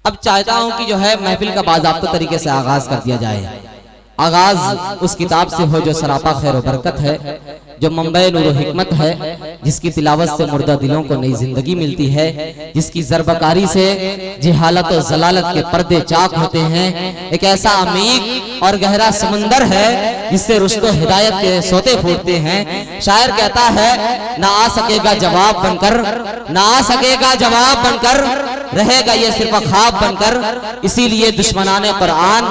अब चाहता हूं कि जो है महफिल का बाज़ाब्ता तरीके से आगाज कर दिया जाए। आगाज उस किताब से हो जो सरापा खैर व बरकत है, जो मंबे नूर व हिकमत है, जिसकी तिलावत से मुर्दा दिलों को नई जिंदगी मिलती है, जिसकी ज़रबकारी से जिहालत और जलालत के पर्दे चाक होते हैं। एक ऐसा अमीक और गहरा समंदर है जिससे रुश्तो हिदायत के सोते फूटते हैं। शायर कहता है, ना आ सकेगा जवाब बनकर, ना आ सकेगा जवाब बनकर, रहेगा ये सिर्फ ख्वाब बनकर। इसीलिए दुश्मनाने कुरान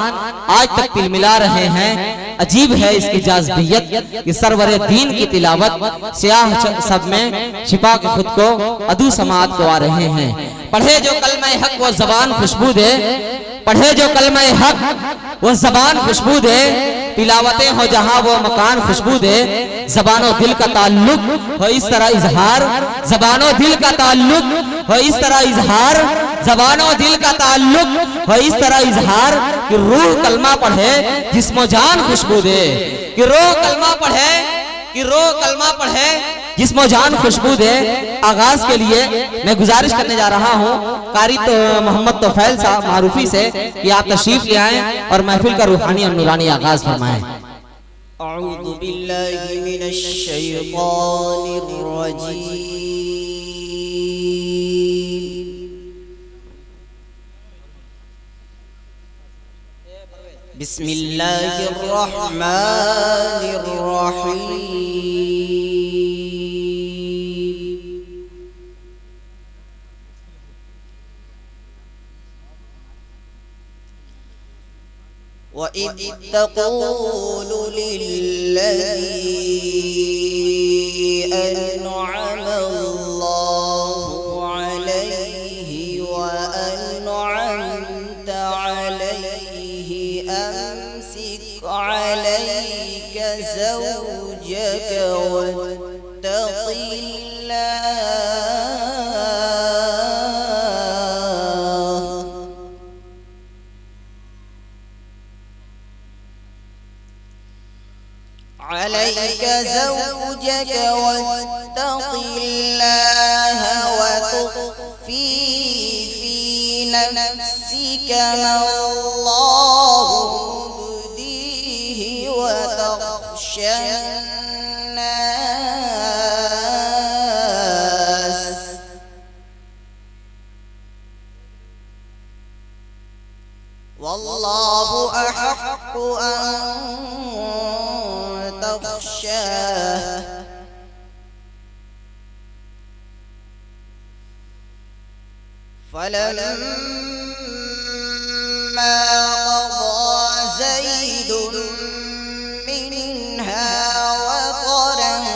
आज तक तिलमिला रहे हैं। अजीब है इसकी जाज़बियत कि सरवरे दीन की तिलावत स्याह सब में छिपा के खुद को अदू समात को आ रहे हैं। पढ़े जो कलमे हक वो जबान खुशबू दे, पढ़े जो कलमे हक वो जबान खुशबू दे, तिलावतें हो जहां वो मकान खुशबू दे। ज़बानो दिल का ताल्लुक हो इस तरह इजहार, ज़बानो दिल का ताल्लुक हो इस तरह इजहार, ज़बानो दिल का ताल्लुक हो इस तरह इजहार कि रूह कलमा पढ़े जिस्मो जान खुशबू दे, कि रूह कलमा पढ़े, कि रूह कलमा पढ़े जिस्मो जान खुशबू दे। आगाज के लिए मैं गुजारिश करने जा रहा हूँ कारी तो मोहम्मद तोफैल साहब मारूफी से कि आप तशरीफ ले आएं और महफिल का रूहानी और नूरानी आगाज फरमाएं। अऊज़ु बिल्लाहि मिनश शैतानिर रजीम। बिस्मिल्लाहिर रहमानिर रहीम। वइज़ तक़ूलु लिल्लज़ी अनअम अल्लाहु अलैहि व अनअमत अलैहि अम्सिक अलैका ज़ौजक वत्तक़िल्लाह अलैका ज़ौजक वत्तक़िल्लाह वतुख़फ़ी फ़ी नफ़्सिका मल्लाहु मुब्दीहि वतख़शान्नास वल्लाहु अहक़्क़ु अन तख़शाह। फलम्मा क़ज़ा ज़ैदुन मिन्हा वतरन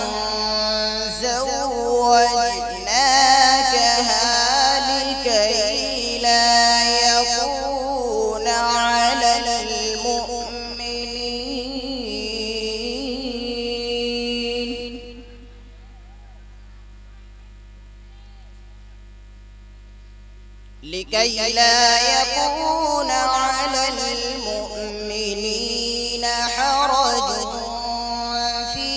ज़व्वजनाकहा लिकई ला यकूना अलल मुमिनीन लिकई ला यकूना अलल मुमिनीन हरजुन फी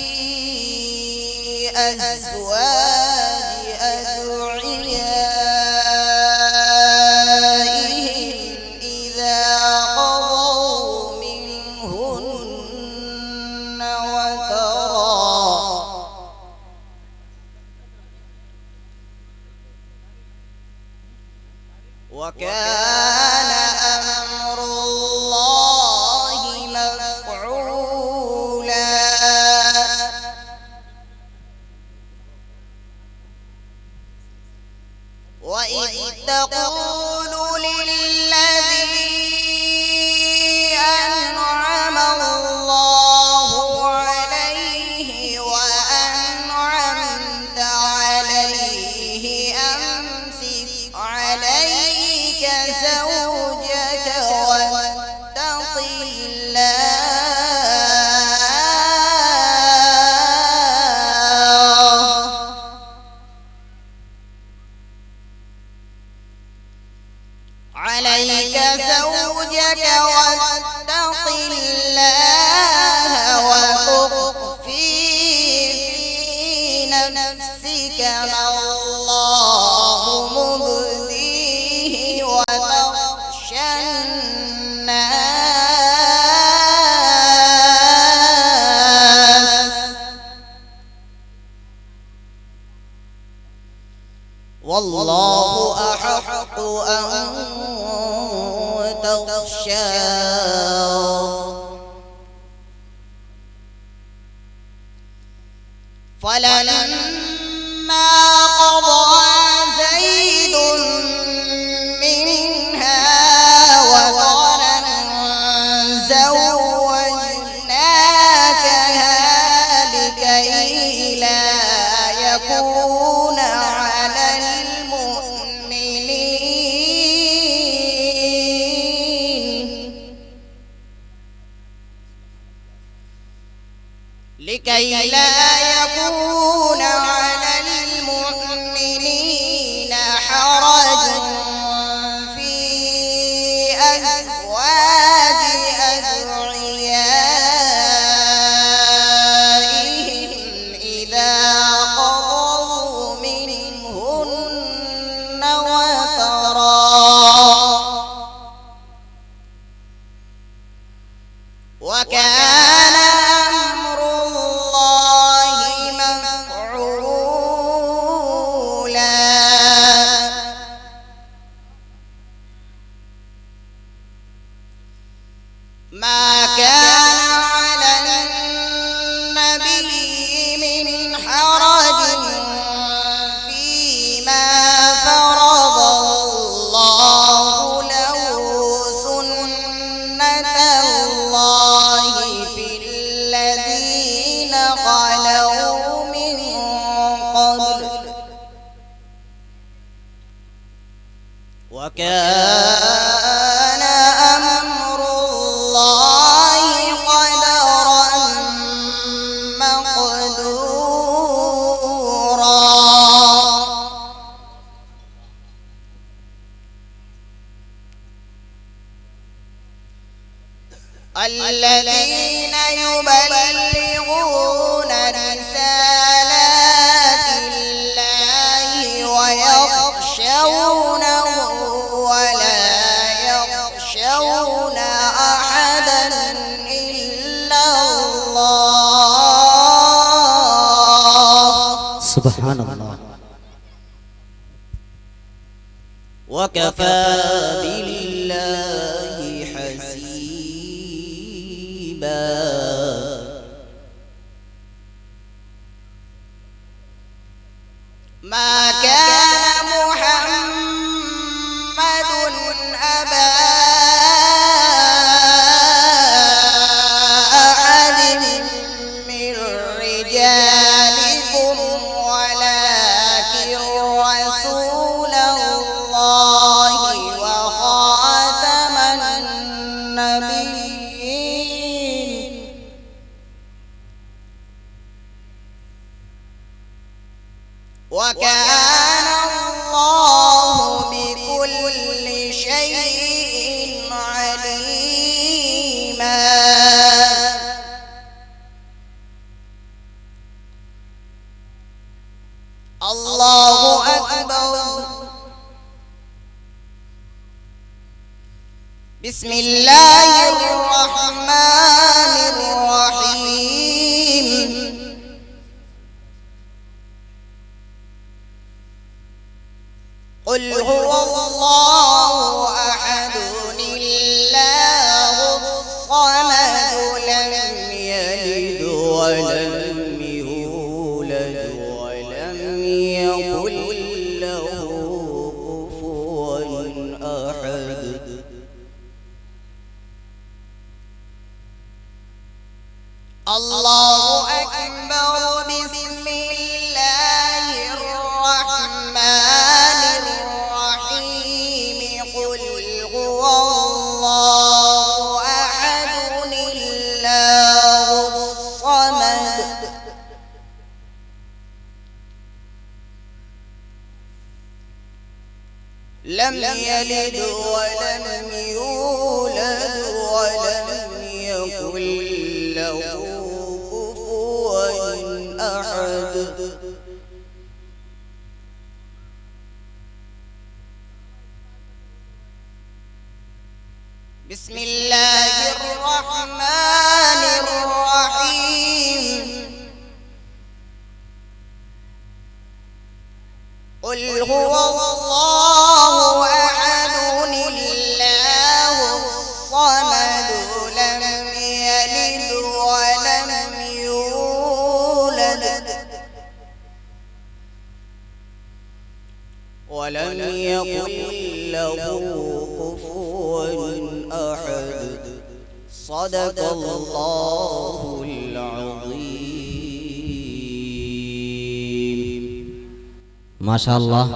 अज़वाजि अदइयाइहिम इज़ा क़ज़ौ मिन्हुन्न वतरा वकान अम्रुल्लाहि मफ़ऊला। वइज़ तक़ूलु लिल्लज़ी अनअम अल्लाहु अलैहि व अनअमत अलैहि अम्सिक अलैका ज़ौजक वत्तक़िल्लाह अलैका ज़ौजक वत्तक़िल्लाह वतुख़फ़ी फ़ी नफ़्सिका मल्लाहु मुब्दीहि वतख़शान्नास والله أحق أن تخشاه فلما قضى زيد منها وطرا زوجناكها لكي لا يكون على المؤمنين حرج في أزواج أدعيائهم إذا قضوا منهن وترا وكان أمر الله مفعولا ما كان على النبي من حرج فيما فرض الله له سنة الله في الذين خلوا من قبل وكان أمر الله قدرا مقدورا الذين يبلغون رسالات الله ويخشونه ولا يخشون أحدا إلا الله سبحان الله. وكفى بالله حسيبا ما كان محمد أبا أحد من رجالكم ولكن رسول الله وخاتم النبيين وكان الله بكل شيء عليما الله أكبر بسم الله الرحمن الرحيم قل هو الله أحد الله الصمد لم يلد ولم يولد ولم يكن له كفوا أحد الله أكبر بسم الله الرحمن الرحيم قل هو الله أحد الله الصمد لم يلد ولم يولد ولم يكن له كفوا أحد بسم الله الرحمن الرحيم قل هو कुफुवन अहद। सदक़ल्लाहुल अज़ीम। माशाअल्लाह,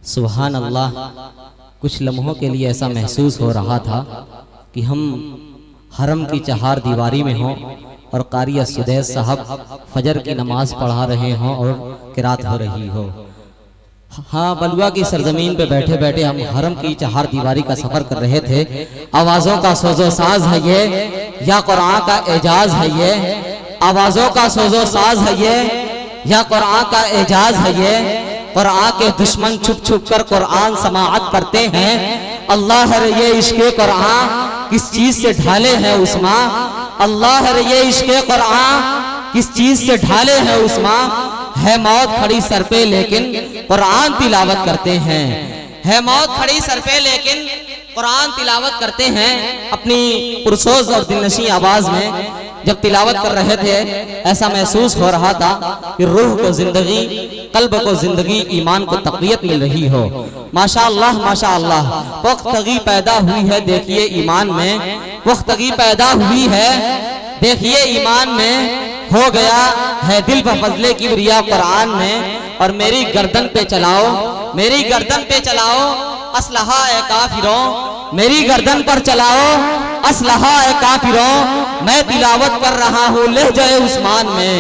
सुभान अल्लाह। कुछ लम्हों के लिए ऐसा महसूस हो रहा था कि हम हरम की चहार दीवारी में हों और कारी सुदैस साहब फजर की नमाज पढ़ा रहे हों और किरात हो रही हो। हाँ, बलुआ की सरजमीन पे बैठे बैठे हम हरम की चहार दीवारी का सफर कर रहे थे। आवाज़ों का सोजो साज है ये, या कुरान का एजाज है ये। आवाज़ों का सोजो साज है ये, या कुरान का एजाज है ये। कुरान के दुश्मन छुप छुप कर कुरान समाअत करते हैं। अल्लाह रे ये इश्क़े कुरान किस चीज से ढाले हैं उस्मा। अल्लाह रे ये इश्क़े कुरान किस चीज से ढाले हैं उस्मा। है मौत खड़ी सर पे लेकिन कुरान तिलावत करते हैं। है मौत खड़ी सर पे लेकिन कुरान तिलावत करते हैं। अपनी पुरसोज और दिलनशी आवाज में जब तिलावत कर रहे थे, ऐसा महसूस हो रहा था कि रूह को जिंदगी, कल्ब को जिंदगी, ईमान को तक़वियत मिल रही हो। माशाअल्लाह माशाअल्लाह, पुख्तगी पैदा हुई है देखिए ईमान में। पुख्तगी पैदा हुई है देखिए ईमान में। हो गया है दिल पर फजले किबरिया कुरान में। और मेरी गर्दन पे चलाओ, मेरी गर्दन पे चलाओ असलहा ए काफिरों। मेरी गर्दन पर चलाओ असलहा ए काफिरों। मैं तिलावत कर रहा हूँ लहजे उस्मान में।